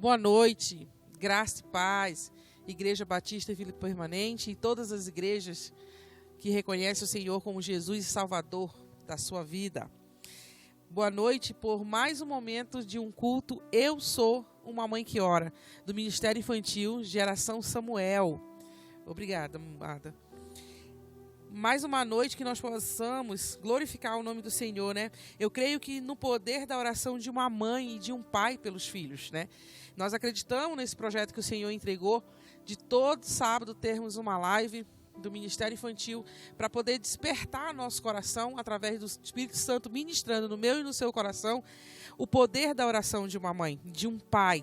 Boa noite, graça e paz, Igreja Batista Vila Permanente e todas as igrejas que reconhecem o Senhor como Jesus e Salvador da sua vida. Boa noite por mais um momento de um culto Eu Sou uma Mãe que Ora, do Ministério Infantil Geração Samuel. Obrigada, Ada. Mais uma noite que nós possamos glorificar o nome do Senhor, né? Eu creio que no poder da oração de uma mãe e de um pai pelos filhos, né? Nós acreditamos nesse projeto que o Senhor entregou, de todo sábado termos uma live do Ministério Infantil para poder despertar nosso coração através do Espírito Santo ministrando no meu e no seu coração o poder da oração de uma mãe, de um pai.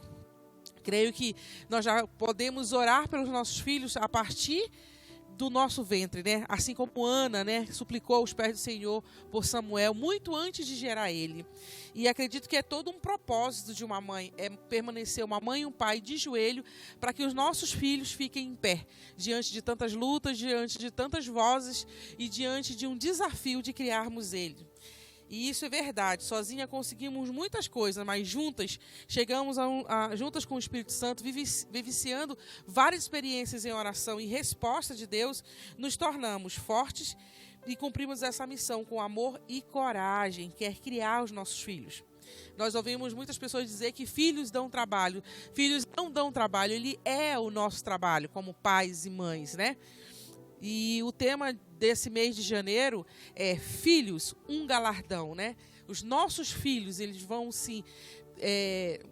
Creio que nós já podemos orar pelos nossos filhos a partir do nosso ventre, né? Assim como Ana, né, suplicou aos pés do Senhor por Samuel muito antes de gerar ele. E acredito que é todo um propósito de uma mãe, é permanecer uma mãe e um pai de joelho para que os nossos filhos fiquem em pé, diante de tantas lutas, diante de tantas vozes e diante de um desafio de criarmos ele. E isso é verdade, sozinha conseguimos muitas coisas, mas juntas chegamos juntas com o Espírito Santo, vivenciando várias experiências em oração e resposta de Deus, nos tornamos fortes e cumprimos essa missão com amor e coragem, que é criar os nossos filhos. Nós ouvimos muitas pessoas dizer que filhos dão trabalho. Filhos não dão trabalho, ele é o nosso trabalho como pais e mães, né? E o tema desse mês de janeiro é Filhos, um galardão, né? Os nossos filhos, eles vão sim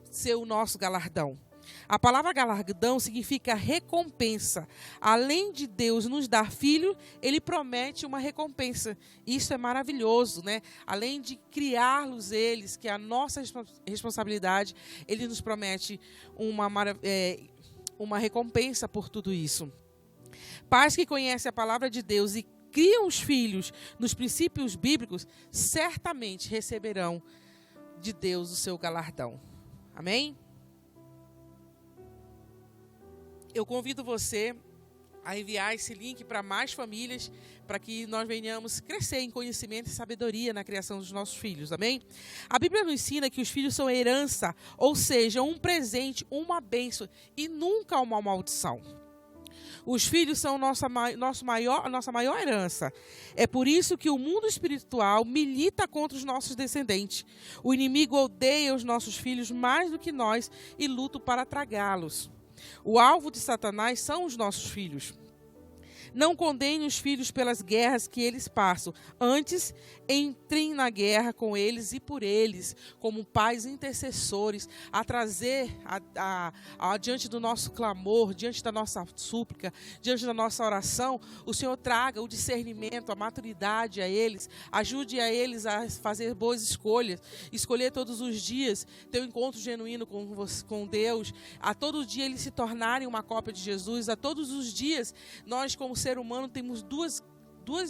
ser o nosso galardão. A palavra galardão significa recompensa. Além de Deus nos dar filho, Ele promete uma recompensa. Isso é maravilhoso, né? Além de criá-los eles, que é a nossa responsabilidade, Ele nos promete uma recompensa por tudo isso. Pais que conhecem a palavra de Deus e criam os filhos nos princípios bíblicos, certamente receberão de Deus o seu galardão. Amém? Eu convido você a enviar esse link para mais famílias, para que nós venhamos crescer em conhecimento e sabedoria na criação dos nossos filhos, amém? A Bíblia nos ensina que os filhos são herança, ou seja, um presente, uma bênção e nunca uma maldição. Os filhos são nossa maior herança. É por isso que o mundo espiritual milita contra os nossos descendentes. O inimigo odeia os nossos filhos mais do que nós e luta para tragá-los. O alvo de Satanás são os nossos filhos. Não condene os filhos pelas guerras que eles passam. Antes, entrem na guerra com eles e por eles, como pais intercessores, a trazer diante do nosso clamor, diante da nossa súplica, diante da nossa oração, o Senhor traga o discernimento, a maturidade a eles, ajude a eles a fazer boas escolhas, escolher todos os dias, ter um encontro genuíno com Deus, a todo dia eles se tornarem uma cópia de Jesus, a todos os dias nós, como ser humano, temos duas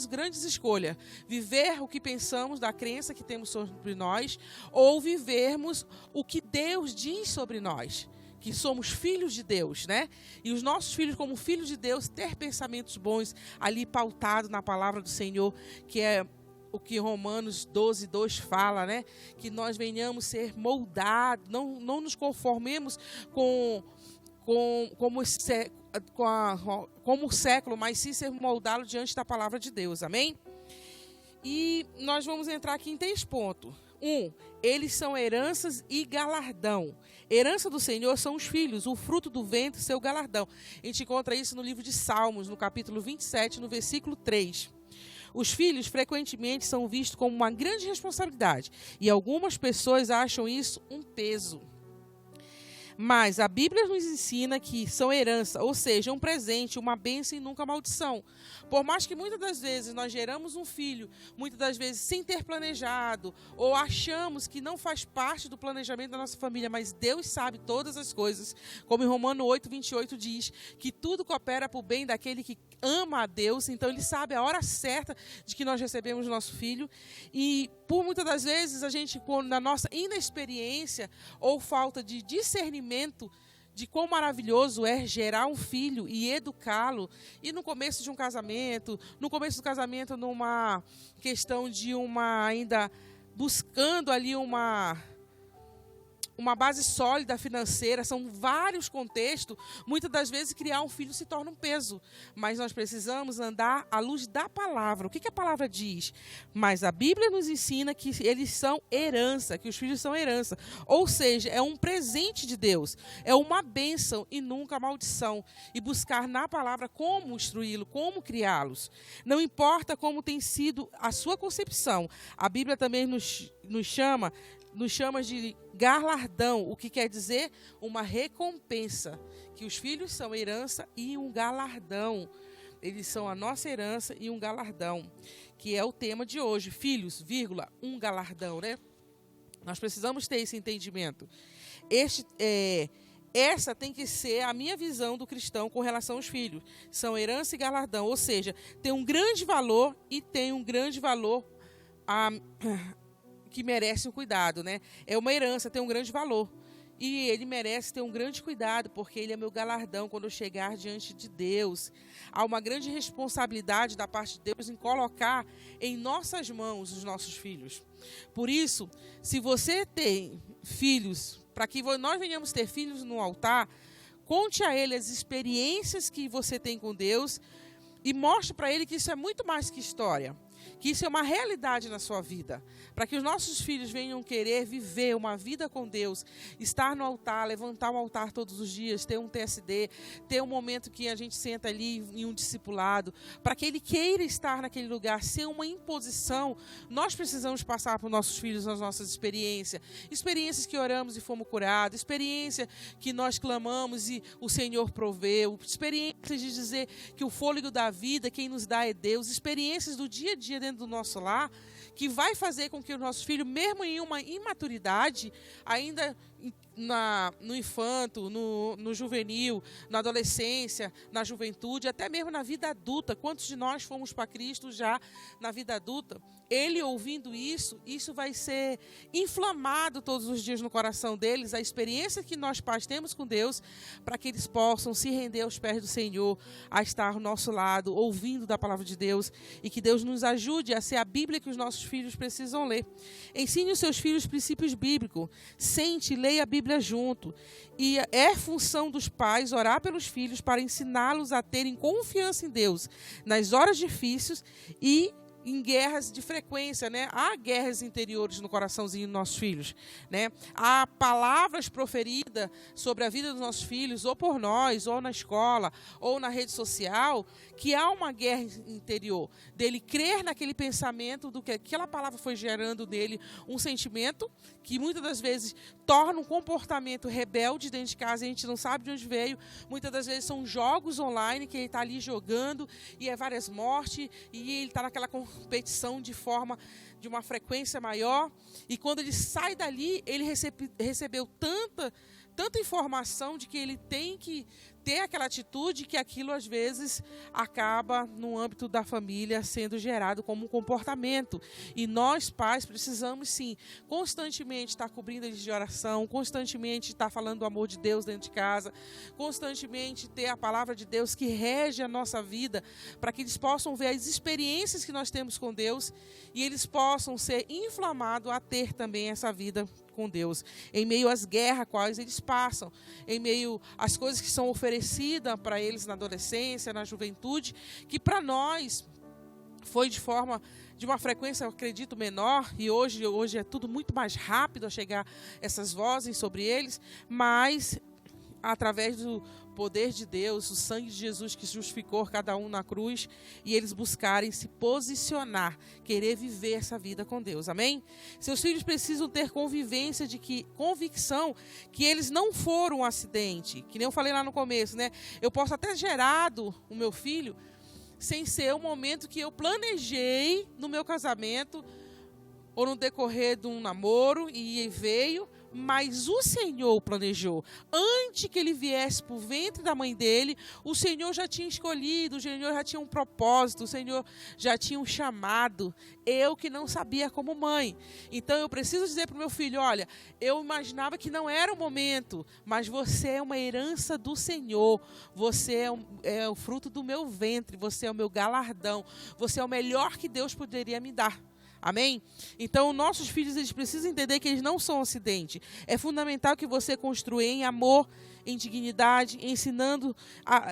grandes escolhas: viver o que pensamos da crença que temos sobre nós, ou vivermos o que Deus diz sobre nós, que somos filhos de Deus, né? E os nossos filhos, como filhos de Deus, ter pensamentos bons ali pautados na palavra do Senhor, que é o que Romanos 12:2 fala, né? Que nós venhamos ser moldados, não nos conformemos como o século, mas sim ser moldado diante da palavra de Deus, amém? E nós vamos entrar aqui em 3 pontos. 1, eles são heranças e galardão. Herança do Senhor são os filhos, o fruto do ventre, seu galardão. A gente encontra isso no livro de Salmos, no capítulo 27, no versículo 3. Os filhos frequentemente são vistos como uma grande responsabilidade e algumas pessoas acham isso um peso. Mas a Bíblia nos ensina que são herança, ou seja, um presente, uma bênção e nunca maldição. Por mais que muitas das vezes nós geramos um filho, muitas das vezes sem ter planejado, ou achamos que não faz parte do planejamento da nossa família, mas Deus sabe todas as coisas, como em Romanos 8:28 diz, que tudo coopera para o bem daquele que ama a Deus, então Ele sabe a hora certa de que nós recebemos nosso filho, e por muitas das vezes a gente, na nossa inexperiência ou falta de discernimento de quão maravilhoso é gerar um filho e educá-lo, e no começo de um casamento, numa questão de ainda buscando ali uma base sólida financeira, são vários contextos. Muitas das vezes criar um filho se torna um peso, mas nós precisamos andar à luz da palavra. O que a palavra diz? Mas a Bíblia nos ensina que eles são herança, que os filhos são herança, ou seja, é um presente de Deus, é uma bênção e nunca maldição, e buscar na palavra como instruí-lo, como criá-los. Não importa como tem sido a sua concepção, a Bíblia também nos chama de galardão, o que quer dizer uma recompensa, que os filhos são herança e um galardão. Eles são a nossa herança e um galardão, que é o tema de hoje. Filhos, vírgula, um galardão, né? Nós precisamos ter esse entendimento. Essa tem que ser a minha visão do cristão com relação aos filhos. São herança e galardão, ou seja, tem um grande valor e tem um grande valor que merece um cuidado, né? É uma herança, tem um grande valor. E ele merece ter um grande cuidado, porque ele é meu galardão quando eu chegar diante de Deus. Há uma grande responsabilidade da parte de Deus em colocar em nossas mãos os nossos filhos. Por isso, se você tem filhos, para que nós venhamos ter filhos no altar, conte a ele as experiências que você tem com Deus e mostre para ele que isso é muito mais que história, que isso é uma realidade na sua vida, para que os nossos filhos venham querer viver uma vida com Deus, estar no altar, levantar o altar todos os dias, ter um TSD, ter um momento que a gente senta ali em um discipulado, para que ele queira estar naquele lugar, ser uma imposição. Nós precisamos passar para os nossos filhos as nossas experiências que oramos e fomos curados, experiência que nós clamamos e o Senhor proveu, experiências de dizer que o fôlego da vida, quem nos dá é Deus, experiências do dia a dia dentro do nosso lar, que vai fazer com que o nosso filho, mesmo em uma imaturidade, ainda no infanto, no juvenil, na adolescência, na juventude, até mesmo na vida adulta, quantos de nós fomos para Cristo já na vida adulta? Ele ouvindo isso vai ser inflamado todos os dias no coração deles, a experiência que nós pais temos com Deus, para que eles possam se render aos pés do Senhor, a estar ao nosso lado, ouvindo da palavra de Deus, e que Deus nos ajude a ser a Bíblia que os nossos filhos precisam ler. Ensine os seus filhos princípios bíblicos, sente e leia a Bíblia junto, e é função dos pais orar pelos filhos para ensiná-los a terem confiança em Deus nas horas difíceis e em guerras de frequência, né? Há guerras interiores no coraçãozinho dos nossos filhos, né? Há palavras proferidas sobre a vida dos nossos filhos, ou por nós, ou na escola, ou na rede social, que há uma guerra interior, dele crer naquele pensamento, do que aquela palavra foi gerando nele um sentimento que muitas das vezes torna um comportamento rebelde dentro de casa, e a gente não sabe de onde veio. Muitas das vezes são jogos online que ele está ali jogando, e é várias mortes, e ele está naquela competição de uma frequência maior, e quando ele sai dali, ele recebeu tanta informação de que ele tem que ter aquela atitude, que aquilo às vezes acaba no âmbito da família sendo gerado como um comportamento. E nós pais precisamos sim constantemente estar cobrindo eles de oração, constantemente estar falando do amor de Deus dentro de casa, constantemente ter a palavra de Deus que rege a nossa vida, para que eles possam ver as experiências que nós temos com Deus e eles possam ser inflamados a ter também essa vida com Deus, em meio às guerras quais eles passam, em meio às coisas que são oferecidas para eles na adolescência, na juventude, que para nós foi de uma frequência, eu acredito, menor, e hoje é tudo muito mais rápido a chegar essas vozes sobre eles, mas através do poder de Deus, o sangue de Jesus que justificou cada um na cruz, e eles buscarem se posicionar, querer viver essa vida com Deus, amém? Seus filhos precisam ter convicção que eles não foram um acidente, que nem eu falei lá no começo, né? Eu posso até gerado o meu filho sem ser o momento que eu planejei no meu casamento, ou no decorrer de um namoro, e veio, mas o Senhor planejou. Antes que ele viesse para o ventre da mãe dele, o Senhor já tinha escolhido, o Senhor já tinha um propósito, o Senhor já tinha um chamado. Eu que não sabia como mãe. Então eu preciso dizer para o meu filho, olha, eu imaginava que não era o momento, mas você é uma herança do Senhor, você é o fruto do meu ventre, você é o meu galardão, você é o melhor que Deus poderia me dar. Amém? Então, nossos filhos, eles precisam entender que eles não são um acidente. É fundamental que você construa em amor, em dignidade, ensinando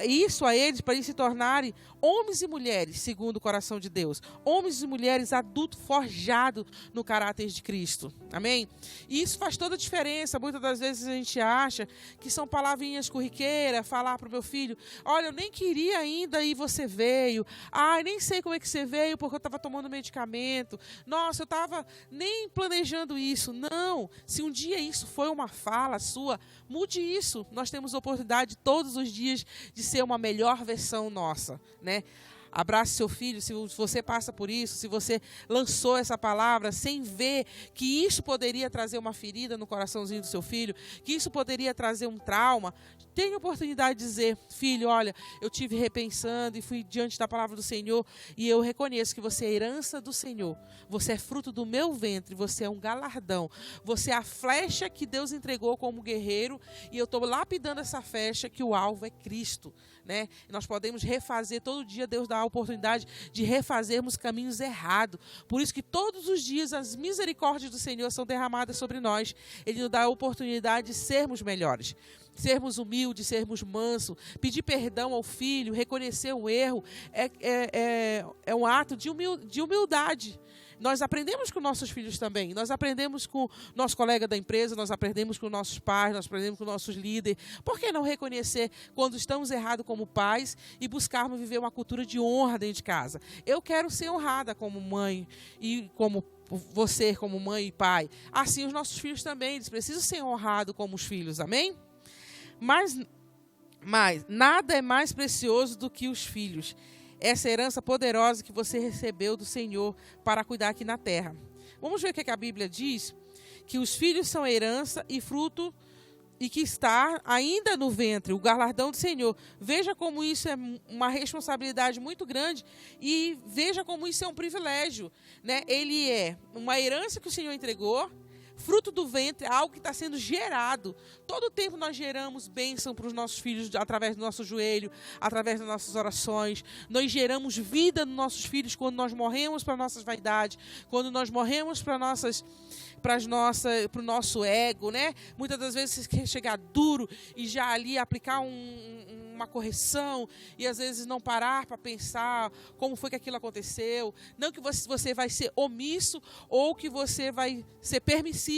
isso a eles para eles se tornarem homens e mulheres segundo o coração de Deus. Homens e mulheres adultos forjados no caráter de Cristo. Amém? E isso faz toda a diferença. Muitas das vezes a gente acha que são palavrinhas corriqueiras, falar para o meu filho, olha, eu nem queria ainda e você veio. Ah, nem sei como é que você veio porque eu estava tomando medicamento. Nossa, eu estava nem planejando isso. Não, se um dia isso foi uma fala sua, mude isso. Nós temos oportunidade todos os dias de ser uma melhor versão nossa, né? Abrace seu filho, se você passa por isso, se você lançou essa palavra sem ver que isso poderia trazer uma ferida no coraçãozinho do seu filho, que isso poderia trazer um trauma, tenha a oportunidade de dizer, filho, olha, eu tive repensando e fui diante da palavra do Senhor e eu reconheço que você é herança do Senhor, você é fruto do meu ventre, você é um galardão, você é a flecha que Deus entregou como guerreiro e eu estou lapidando essa flecha que o alvo é Cristo, né? Nós podemos refazer, todo dia Deus dá a oportunidade de refazermos caminhos errados, por isso que todos os dias as misericórdias do Senhor são derramadas sobre nós, Ele nos dá a oportunidade de sermos melhores, sermos humildes, sermos mansos, pedir perdão ao filho, reconhecer o erro, é um ato de humildade. Nós aprendemos com nossos filhos também, nós aprendemos com nosso colega da empresa, nós aprendemos com nossos pais, nós aprendemos com nossos líderes. Por que não reconhecer quando estamos errados como pais e buscarmos viver uma cultura de honra dentro de casa? Eu quero ser honrada como mãe e como você, como mãe e pai. Assim os nossos filhos também, eles precisam ser honrados como os filhos, amém? Mas nada é mais precioso do que os filhos. Essa herança poderosa que você recebeu do Senhor para cuidar aqui na terra. Vamos ver o que a Bíblia diz? Que os filhos são herança e fruto e que está ainda no ventre, o galardão do Senhor. Veja como isso é uma responsabilidade muito grande e veja como isso é um privilégio, né? Ele é uma herança que o Senhor entregou, fruto do ventre, algo que está sendo gerado. Todo o tempo nós geramos bênção para os nossos filhos através do nosso joelho, através das nossas orações. Nós geramos vida nos nossos filhos quando nós morremos para nossas vaidades, quando nós morremos para o nosso ego, né? Muitas das vezes você quer chegar duro e já ali aplicar uma correção e às vezes não parar para pensar como foi que aquilo aconteceu. Não que você vai ser omisso ou que você vai ser permissível,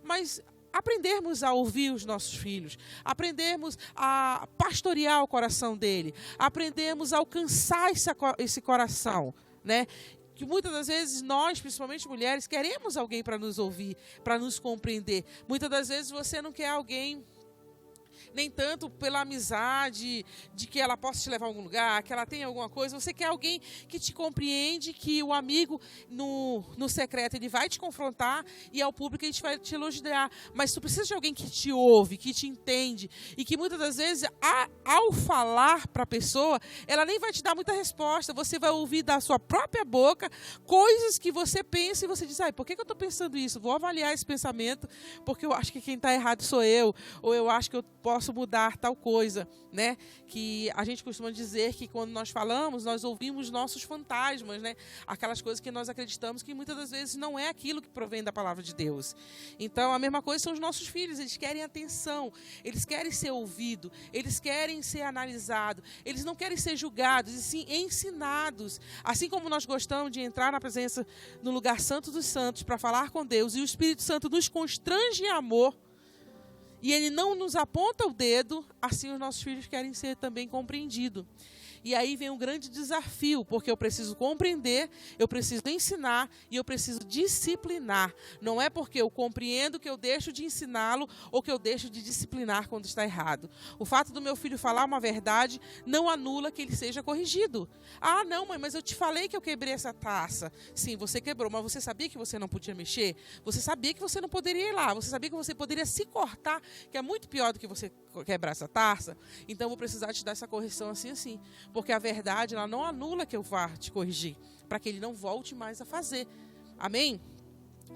mas aprendermos a ouvir os nossos filhos, aprendermos a pastorear o coração dele, aprendermos a alcançar esse coração, né? Que muitas das vezes nós, principalmente mulheres, queremos alguém para nos ouvir, para nos compreender. Muitas das vezes você não quer alguém nem tanto pela amizade, de que ela possa te levar a algum lugar, que ela tenha alguma coisa. Você quer alguém que te compreende, que o amigo no secreto ele vai te confrontar e ao público a gente vai te elogiar. Mas tu precisa de alguém que te ouve, que te entende e que muitas das vezes, ao falar para a pessoa, ela nem vai te dar muita resposta. Você vai ouvir da sua própria boca coisas que você pensa e você diz, por que eu estou pensando isso? Vou avaliar esse pensamento porque eu acho que quem está errado sou eu, ou eu acho que eu posso mudar tal coisa, né? Que a gente costuma dizer que quando nós falamos, nós ouvimos nossos fantasmas, né? Aquelas coisas que nós acreditamos que muitas das vezes não é aquilo que provém da palavra de Deus. Então, a mesma coisa são os nossos filhos, eles querem atenção, eles querem ser ouvidos, eles querem ser analisados, eles não querem ser julgados, e sim ensinados. Assim como nós gostamos de entrar na presença, no lugar santo dos santos, para falar com Deus, e o Espírito Santo nos constrange em amor, e Ele não nos aponta o dedo, assim os nossos filhos querem ser também compreendidos. E aí vem um grande desafio, porque eu preciso compreender, eu preciso ensinar e eu preciso disciplinar. Não é porque eu compreendo que eu deixo de ensiná-lo ou que eu deixo de disciplinar quando está errado. O fato do meu filho falar uma verdade não anula que ele seja corrigido. Ah, não, mãe, mas eu te falei que eu quebrei essa taça. Sim, você quebrou, mas você sabia que você não podia mexer? Você sabia que você não poderia ir lá? Você sabia que você poderia se cortar, que é muito pior do que você quebrar essa taça? Então eu vou precisar te dar essa correção assim. Porque a verdade, ela não anula que eu vá te corrigir, para que ele não volte mais a fazer. Amém?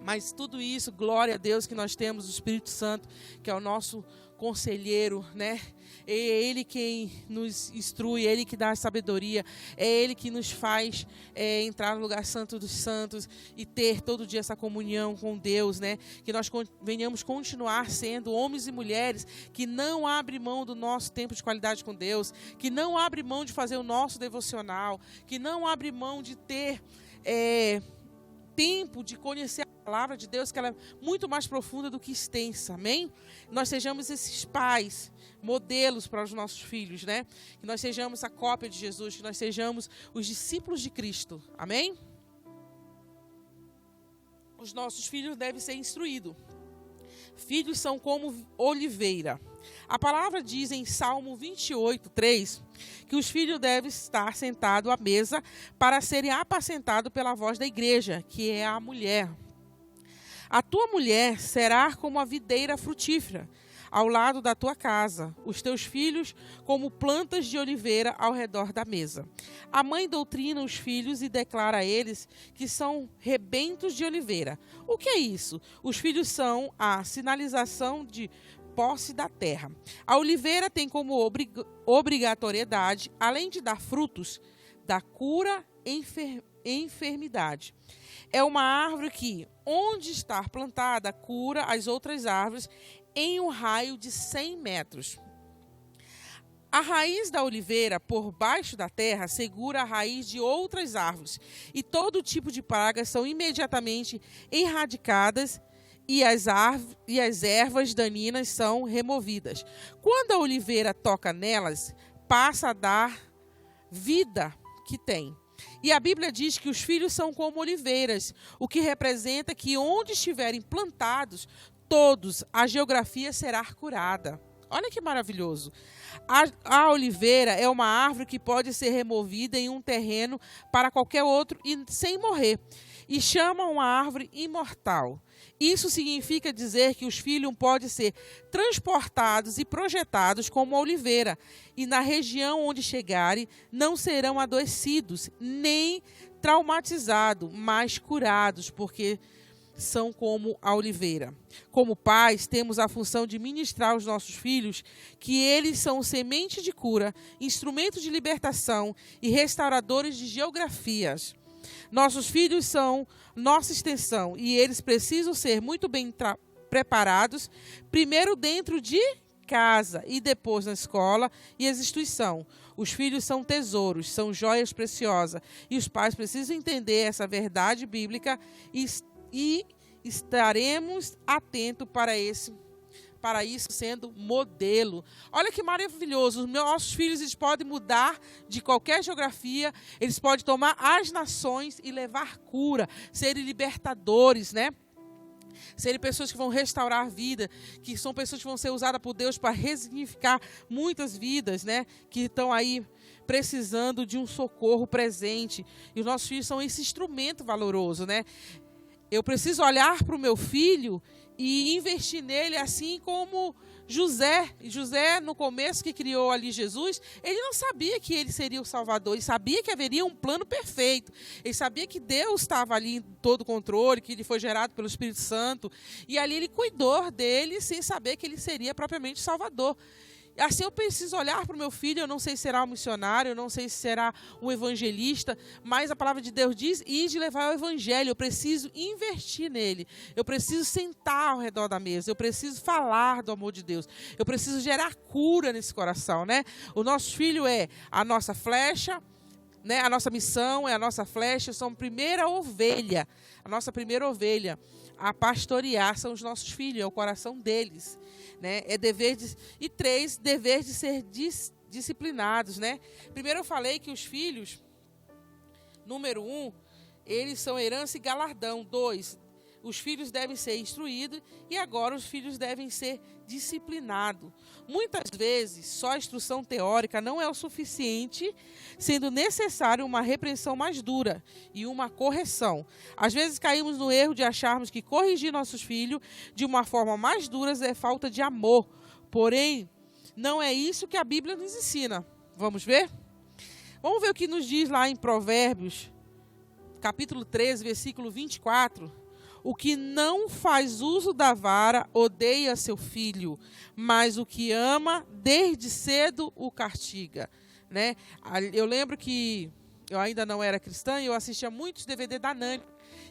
Mas tudo isso, glória a Deus que nós temos o Espírito Santo, que é o nosso conselheiro, né? É Ele quem nos instrui, é Ele que dá a sabedoria, é Ele que nos faz entrar no lugar santo dos santos e ter todo dia essa comunhão com Deus, né? Que nós venhamos continuar sendo homens e mulheres que não abrem mão do nosso tempo de qualidade com Deus, que não abrem mão de fazer o nosso devocional, que não abrem mão de ter tempo de conhecer a palavra de Deus, que ela é muito mais profunda do que extensa, amém? Nós sejamos esses pais, modelos para os nossos filhos, né? Que nós sejamos a cópia de Jesus, que nós sejamos os discípulos de Cristo, amém? Os nossos filhos devem ser instruídos. Filhos são como oliveira. A palavra diz em Salmo 28:3 que os filhos devem estar sentados à mesa para serem apacentados pela voz da igreja, que é a mulher. A tua mulher será como a videira frutífera ao lado da tua casa, os teus filhos como plantas de oliveira ao redor da mesa. A mãe doutrina os filhos e declara a eles que são rebentos de oliveira. O que é isso? Os filhos são a sinalização de posse da terra. A oliveira tem como obrigatoriedade, além de dar frutos, da cura e enfermidade. É uma árvore que, onde está plantada, cura as outras árvores em um raio de 100 metros. A raiz da oliveira, por baixo da terra, segura a raiz de outras árvores, e todo tipo de pragas são imediatamente erradicadas e as ervas daninhas são removidas. Quando a oliveira toca nelas, passa a dar vida que tem. E a Bíblia diz que os filhos são como oliveiras, o que representa que onde estiverem plantados, todos, a geografia será curada. Olha que maravilhoso. A oliveira é uma árvore que pode ser removida em um terreno para qualquer outro e sem morrer. E chama uma árvore imortal. Isso significa dizer que os filhos podem ser transportados e projetados como a oliveira, e na região onde chegarem não serão adoecidos, nem traumatizados, mas curados, porque são como a oliveira. Como pais, temos a função de ministrar aos nossos filhos que eles são semente de cura, instrumentos de libertação e restauradores de geografias. Nossos filhos são nossa extensão e eles precisam ser muito bem preparados, primeiro dentro de casa e depois na escola e as instituições. Os filhos são tesouros, são joias preciosas e os pais precisam entender essa verdade bíblica e estaremos atentos para isso sendo modelo. Olha que maravilhoso, os nossos filhos eles podem mudar de qualquer geografia, eles podem tomar as nações e levar cura, serem libertadores, né? Serem pessoas que vão restaurar a vida, que são pessoas que vão ser usadas por Deus para resignificar muitas vidas, né? Que estão aí precisando de um socorro presente. E os nossos filhos são esse instrumento valoroso, né? Eu preciso olhar para o meu filho e investir nele assim como José. José, no começo que criou ali Jesus, ele não sabia que ele seria o Salvador, ele sabia que haveria um plano perfeito, ele sabia que Deus estava ali em todo o controle, que ele foi gerado pelo Espírito Santo, e ali ele cuidou dele sem saber que ele seria propriamente o Salvador. Assim eu preciso olhar para o meu filho, eu não sei se será um missionário, eu não sei se será um evangelista, mas a palavra de Deus diz, e de levar o evangelho, eu preciso investir nele, eu preciso sentar ao redor da mesa, eu preciso falar do amor de Deus, eu preciso gerar cura nesse coração, né? O nosso filho é a nossa flecha, né? A nossa missão é a nossa flecha, são a primeira ovelha, a nossa primeira ovelha a pastorear são os nossos filhos, é o coração deles. Né? É dever de, e 3, dever de ser disciplinados, né? Primeiro eu falei que os filhos, número 1, eles são herança e galardão. 2, os filhos devem ser instruídos e agora os filhos devem ser disciplinados. Muitas vezes, só a instrução teórica não é o suficiente, sendo necessário uma repreensão mais dura e uma correção. Às vezes caímos no erro de acharmos que corrigir nossos filhos de uma forma mais dura é falta de amor. Porém, não é isso que a Bíblia nos ensina. Vamos ver? Vamos ver o que nos diz lá em Provérbios, capítulo 13, versículo 24. O que não faz uso da vara odeia seu filho, mas o que ama, desde cedo o castiga. Né? Eu lembro que eu ainda não era cristã e eu assistia muitos DVD da Nani.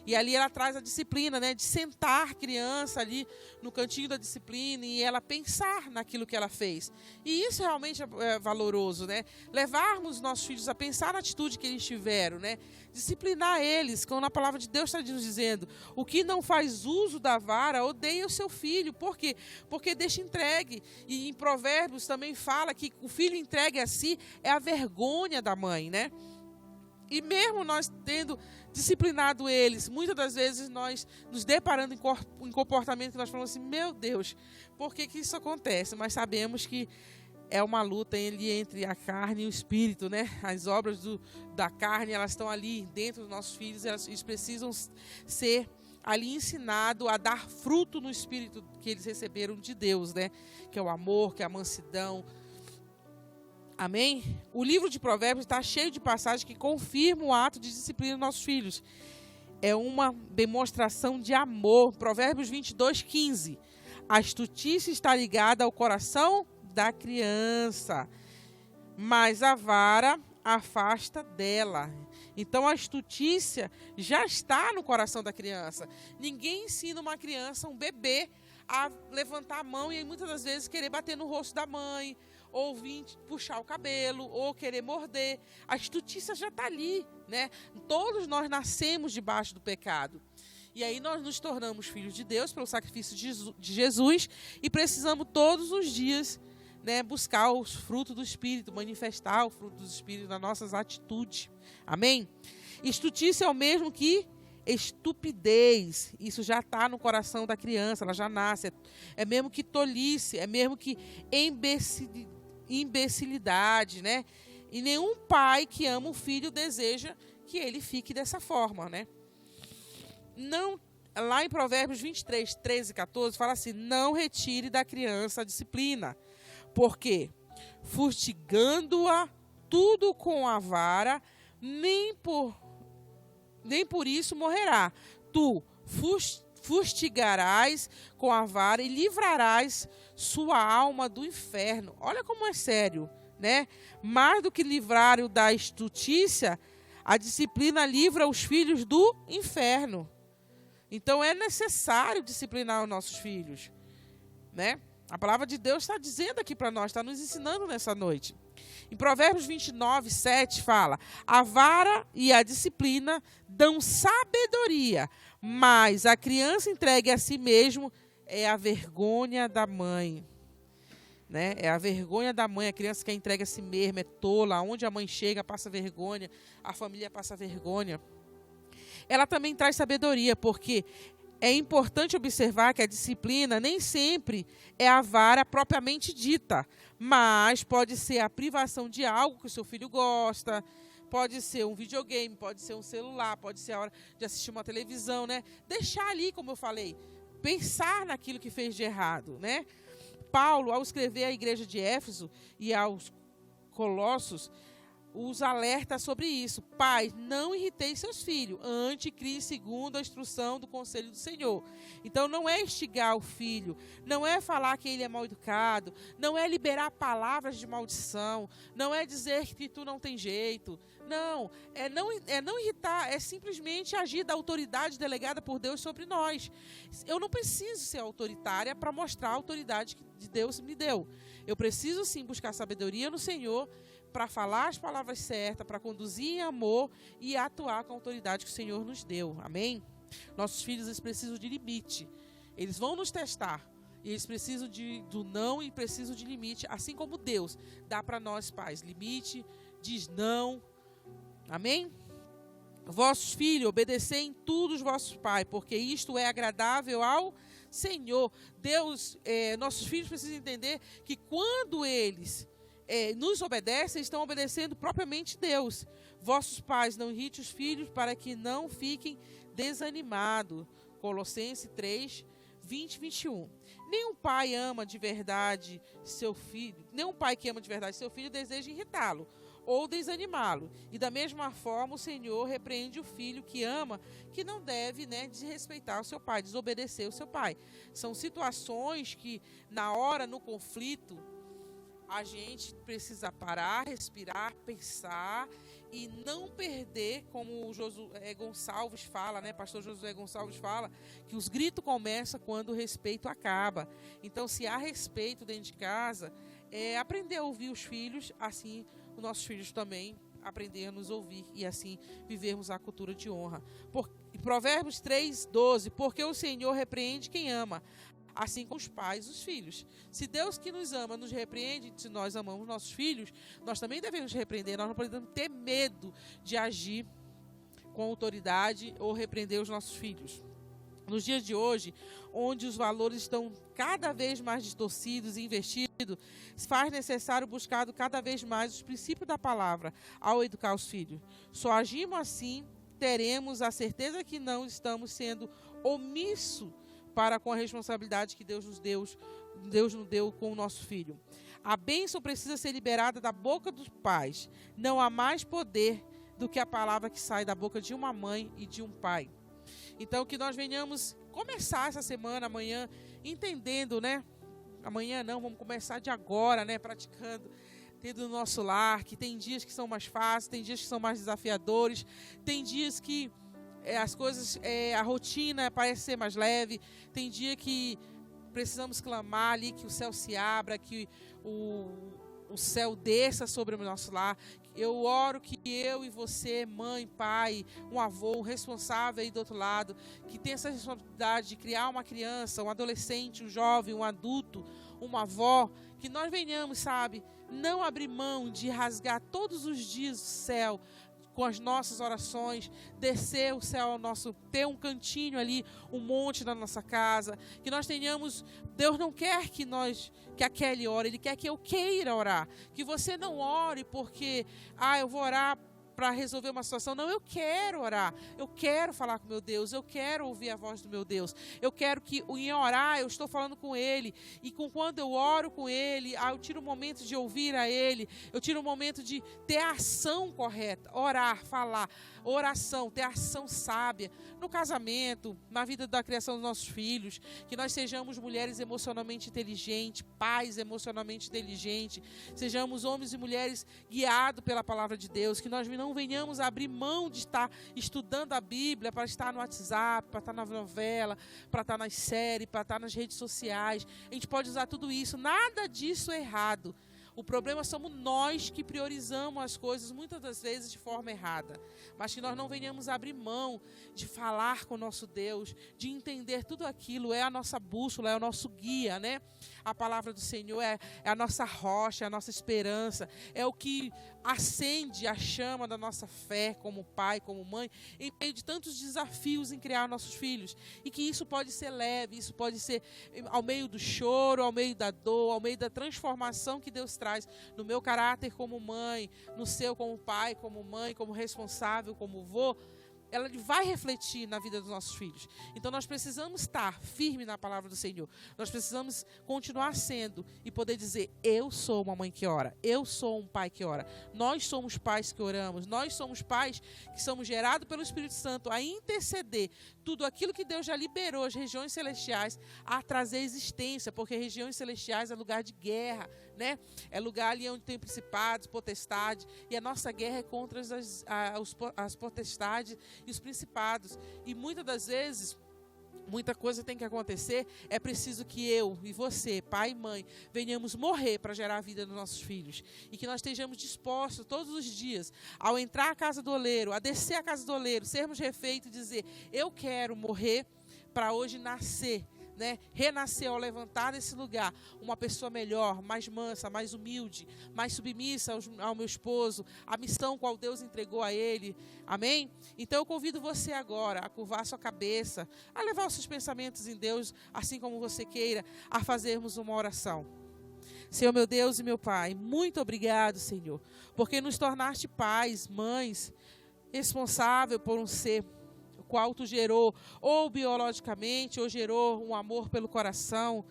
E ali ela traz a disciplina, né, de sentar a criança ali no cantinho da disciplina e ela pensar naquilo que ela fez. E isso realmente é valoroso, né? Levarmos nossos filhos a pensar na atitude que eles tiveram, né? Disciplinar eles, como a palavra de Deus está nos dizendo. O que não faz uso da vara, odeia o seu filho. Por quê? Porque deixa entregue. E em Provérbios também fala que o filho entregue a si é a vergonha da mãe, né? E mesmo nós tendo disciplinado eles, muitas das vezes nós nos deparando em comportamento que nós falamos assim, meu Deus, por que isso acontece? Mas sabemos que é uma luta entre a carne e o espírito, né? As obras da carne, elas estão ali dentro dos nossos filhos, eles precisam ser ali ensinados a dar fruto no espírito que eles receberam de Deus, né? Que é o amor, que é a mansidão. Amém? O livro de Provérbios está cheio de passagens que confirmam o ato de disciplina dos nossos filhos. É uma demonstração de amor. Provérbios 22:15. A astutícia está ligada ao coração da criança, mas a vara afasta dela. Então a astutícia já está no coração da criança. Ninguém ensina uma criança, um bebê, a levantar a mão e muitas das vezes querer bater no rosto da mãe, ou vir puxar o cabelo, ou querer morder. A astutícia já está ali, né? Todos nós nascemos debaixo do pecado. E aí nós nos tornamos filhos de Deus pelo sacrifício de Jesus e precisamos todos os dias, né, buscar os frutos do Espírito, manifestar o fruto do Espírito nas nossas atitudes. Amém? Estutícia é o mesmo que estupidez. Isso já está no coração da criança, ela já nasce. É mesmo que tolice, é mesmo que imbecilidade, né? E nenhum pai que ama um filho deseja que ele fique dessa forma, né? Não, lá em Provérbios 23, 13 e 14, fala assim, não retire da criança a disciplina, porque fustigando-a tudo com a vara, nem por isso morrerá. Tu fustigarás com a vara e livrarás sua alma do inferno. Olha como é sério, né? Mais do que livrar-o da estutícia, a disciplina livra os filhos do inferno. Então é necessário disciplinar os nossos filhos, né? A palavra de Deus está dizendo aqui para nós, está nos ensinando nessa noite. Em Provérbios 29, 7 fala, a vara e a disciplina dão sabedoria, mas a criança entregue a si mesmo é a vergonha da mãe. Né? É a vergonha da mãe, a criança que é entregue a si mesma, é tola, onde a mãe chega passa vergonha, a família passa vergonha. Ela também traz sabedoria, porque é importante observar que a disciplina nem sempre é a vara propriamente dita, mas pode ser a privação de algo que o seu filho gosta, pode ser um videogame, pode ser um celular, pode ser a hora de assistir uma televisão, né? Deixar ali, como eu falei, pensar naquilo que fez de errado, né? Paulo, ao escrever à igreja de Éfeso e aos Colossos, os alerta sobre isso. Pais, não irriteis seus filhos, antes crie segundo a instrução do conselho do Senhor. Então não é instigar o filho, não é falar que ele é mal educado, não é liberar palavras de maldição, não é dizer que tu não tem jeito. Não, é não irritar, é simplesmente agir da autoridade delegada por Deus sobre nós. Eu não preciso ser autoritária para mostrar a autoridade que Deus me deu. Eu preciso sim buscar sabedoria no Senhor para falar as palavras certas, para conduzir em amor e atuar com a autoridade que o Senhor nos deu. Amém? Nossos filhos, eles precisam de limite. Eles vão nos testar. E eles precisam do não e precisam de limite. Assim como Deus dá para nós, pais, limite, diz não. Amém? Vossos filhos, obedecei em tudo os vossos pais, porque isto é agradável ao Senhor. Deus, nossos filhos precisam entender que quando eles nos obedecem, estão obedecendo propriamente Deus. Vossos pais, não irrite os filhos para que não fiquem desanimados. Colossenses 3, 20 e 21. Nenhum pai ama de verdade seu filho, nenhum pai que ama de verdade seu filho deseja irritá-lo ou desanimá-lo. E da mesma forma o Senhor repreende o filho que ama, que não deve, desrespeitar o seu pai, desobedecer o seu pai. São situações que na hora, no conflito, a gente precisa parar, respirar, pensar e não perder, como o Josué Gonçalves fala, pastor Josué Gonçalves fala, que os gritos começam quando o respeito acaba. Então, se há respeito dentro de casa, aprender a ouvir os filhos, assim os nossos filhos também aprender a nos ouvir e assim vivermos a cultura de honra. Provérbios 3:12, porque o Senhor repreende quem ama, assim como os pais, os filhos. Se Deus que nos ama nos repreende, se nós amamos nossos filhos, nós também devemos repreender. Nós não podemos ter medo de agir com autoridade ou repreender os nossos filhos. Nos dias de hoje, onde os valores estão cada vez mais distorcidos e invertidos, faz necessário buscar cada vez mais os princípios da palavra ao educar os filhos. Só agimos assim, teremos a certeza que não estamos sendo omissos para com a responsabilidade que Deus nos deu com o nosso filho. A bênção precisa ser liberada da boca dos pais. Não há mais poder do que a palavra que sai da boca de uma mãe e de um pai. Então, que nós venhamos começar essa semana, amanhã, entendendo, Amanhã não, vamos começar de agora, praticando dentro do nosso lar, que tem dias que são mais fáceis, tem dias que são mais desafiadores, tem dias que as coisas, a rotina parece ser mais leve, tem dia que precisamos clamar ali, que o céu se abra, que o céu desça sobre o nosso lar. Eu oro que eu e você, mãe, pai, um avô, um responsável aí do outro lado, que tem essa responsabilidade de criar uma criança, um adolescente, um jovem, um adulto, uma avó, que nós venhamos, não abrir mão de rasgar todos os dias o céu, com as nossas orações, descer o céu ao nosso, ter um cantinho ali, um monte na nossa casa, que nós tenhamos, Deus não quer que a Kelly ore, Ele quer que eu queira orar, que você não ore porque, eu vou orar para resolver uma situação. Não, eu quero orar, eu quero falar com meu Deus, eu quero ouvir a voz do meu Deus, eu quero que em orar eu estou falando com Ele, e quando eu oro com Ele, eu tiro um momento de ouvir a Ele, eu tiro um momento de ter a ação correta, orar, falar, oração, ter ação sábia, no casamento, na vida da criação dos nossos filhos, que nós sejamos mulheres emocionalmente inteligentes, pais emocionalmente inteligentes, sejamos homens e mulheres guiados pela palavra de Deus, que nós não venhamos abrir mão de estar estudando a Bíblia para estar no WhatsApp, para estar na novela, para estar nas séries, para estar nas redes sociais. A gente pode usar tudo isso, nada disso é errado. O problema somos nós que priorizamos as coisas muitas das vezes de forma errada. Mas que nós não venhamos abrir mão de falar com o nosso Deus, de entender tudo aquilo, é a nossa bússola, é o nosso guia, A palavra do Senhor é a nossa rocha, é a nossa esperança, é o que acende a chama da nossa fé como pai, como mãe, em meio de tantos desafios em criar nossos filhos. E que isso pode ser leve, isso pode ser ao meio do choro, ao meio da dor, ao meio da transformação que Deus traz no meu caráter como mãe, no seu como pai, como mãe, como responsável, como avô. Ela vai refletir na vida dos nossos filhos. Então nós precisamos estar firme na palavra do Senhor. Nós precisamos continuar sendo e poder dizer: eu sou uma mãe que ora, eu sou um pai que ora. Nós somos pais que oramos, nós somos pais que somos gerados pelo Espírito Santo a interceder tudo aquilo que Deus já liberou, as regiões celestiais, a trazer existência, porque regiões celestiais é lugar de guerra, É lugar ali onde tem principados, potestades, e a nossa guerra é contra as potestades e os principados. E muitas das vezes, muita coisa tem que acontecer, é preciso que eu e você, pai e mãe, venhamos morrer para gerar a vida dos nossos filhos. E que nós estejamos dispostos todos os dias, ao entrar à casa do oleiro, a descer à casa do oleiro, sermos refeitos e dizer: eu quero morrer para hoje nascer, renascer ao levantar desse lugar, uma pessoa melhor, mais mansa, mais humilde, mais submissa ao meu esposo, a missão qual Deus entregou a ele. Amém? Então eu convido você agora a curvar a sua cabeça, a levar os seus pensamentos em Deus, assim como você queira, a fazermos uma oração. Senhor, meu Deus e meu Pai, muito obrigado, Senhor, porque nos tornaste pais, mães, responsável por um ser qual tu gerou, ou biologicamente, ou gerou um amor pelo coração,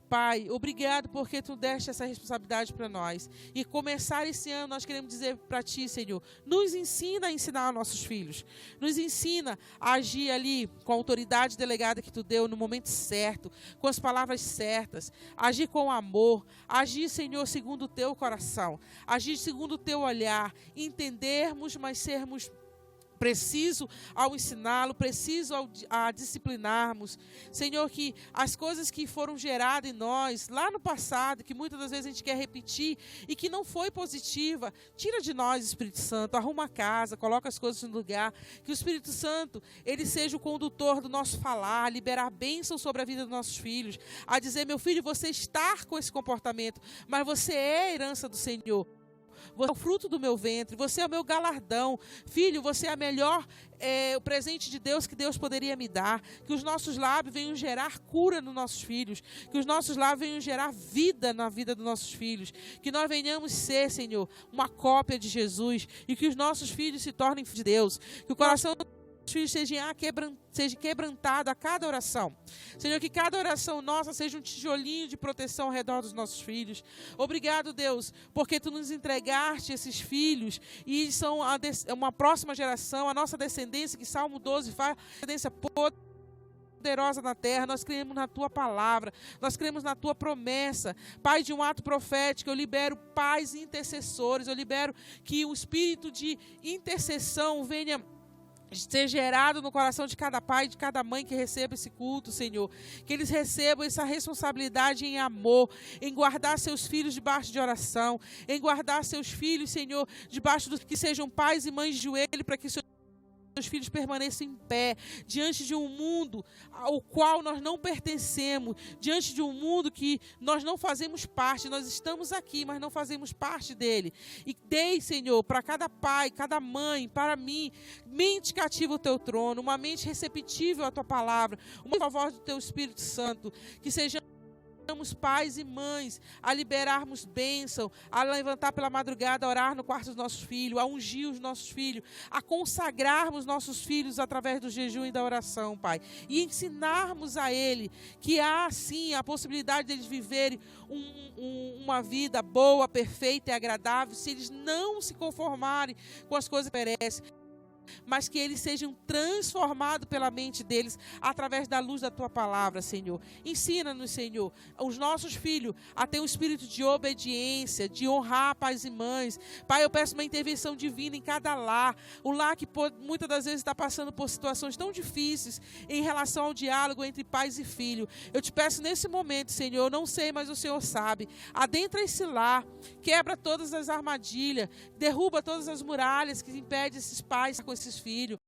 Pai, obrigado porque Tu deste essa responsabilidade para nós. E começar esse ano, nós queremos dizer para Ti, Senhor, nos ensina a ensinar nossos filhos. Nos ensina a agir ali com a autoridade delegada que Tu deu no momento certo, com as palavras certas. Agir com amor. Agir, Senhor, segundo o Teu coração. Agir segundo o Teu olhar. Entendermos, mas sermos preciso ao ensiná-lo, preciso a disciplinarmos. Senhor, que as coisas que foram geradas em nós lá no passado, que muitas das vezes a gente quer repetir e que não foi positiva, tira de nós, Espírito Santo, arruma a casa, coloca as coisas no lugar, que o Espírito Santo, ele seja o condutor do nosso falar, liberar bênção sobre a vida dos nossos filhos, a dizer, meu filho, você está com esse comportamento, mas você é a herança do Senhor. Você é o fruto do meu ventre, você é o meu galardão. Filho, você é o presente de Deus que Deus poderia me dar. Que os nossos lábios venham gerar cura nos nossos filhos. Que os nossos lábios venham gerar vida na vida dos nossos filhos. Que nós venhamos ser, Senhor, uma cópia de Jesus. E que os nossos filhos se tornem de Deus. Que o coração dos filhos seja quebrantado a cada oração. Senhor, que cada oração nossa seja um tijolinho de proteção ao redor dos nossos filhos. Obrigado, Deus, porque Tu nos entregaste esses filhos e são uma próxima geração, a nossa descendência, que Salmo 12 fala, descendência poderosa na terra. Nós cremos na Tua palavra, nós cremos na Tua promessa. Pai, de um ato profético, eu libero pais intercessores, eu libero que o espírito de intercessão venha ser gerado no coração de cada pai e de cada mãe que receba esse culto, Senhor. Que eles recebam essa responsabilidade em amor, em guardar seus filhos debaixo de oração, em guardar seus filhos, Senhor, debaixo dos que sejam pais e mães de joelho, para que seus filhos permaneçam em pé, diante de um mundo ao qual nós não pertencemos, diante de um mundo que nós não fazemos parte, nós estamos aqui, mas não fazemos parte dele. E dei, Senhor, para cada pai, cada mãe, para mim, mente cativa o Teu trono, uma mente receptível à Tua palavra, uma voz do Teu Espírito Santo, que sejamos pais e mães a liberarmos bênção, a levantar pela madrugada, a orar no quarto dos nossos filhos, a ungir os nossos filhos, a consagrarmos nossos filhos através do jejum e da oração, Pai, e ensinarmos a ele que há sim a possibilidade deles viverem uma vida boa, perfeita e agradável, se eles não se conformarem com as coisas que perecem, mas que eles sejam transformados pela mente deles através da luz da Tua palavra, Senhor. Ensina-nos, Senhor, os nossos filhos a ter um espírito de obediência, de honrar pais e mães. Pai, eu peço uma intervenção divina em cada lar, o lar que muitas das vezes está passando por situações tão difíceis em relação ao diálogo entre pais e filhos. Eu te peço nesse momento, Senhor, eu não sei, mas o Senhor sabe, adentra esse lar, quebra todas as armadilhas, derruba todas as muralhas que impedem esses pais com esses filhos.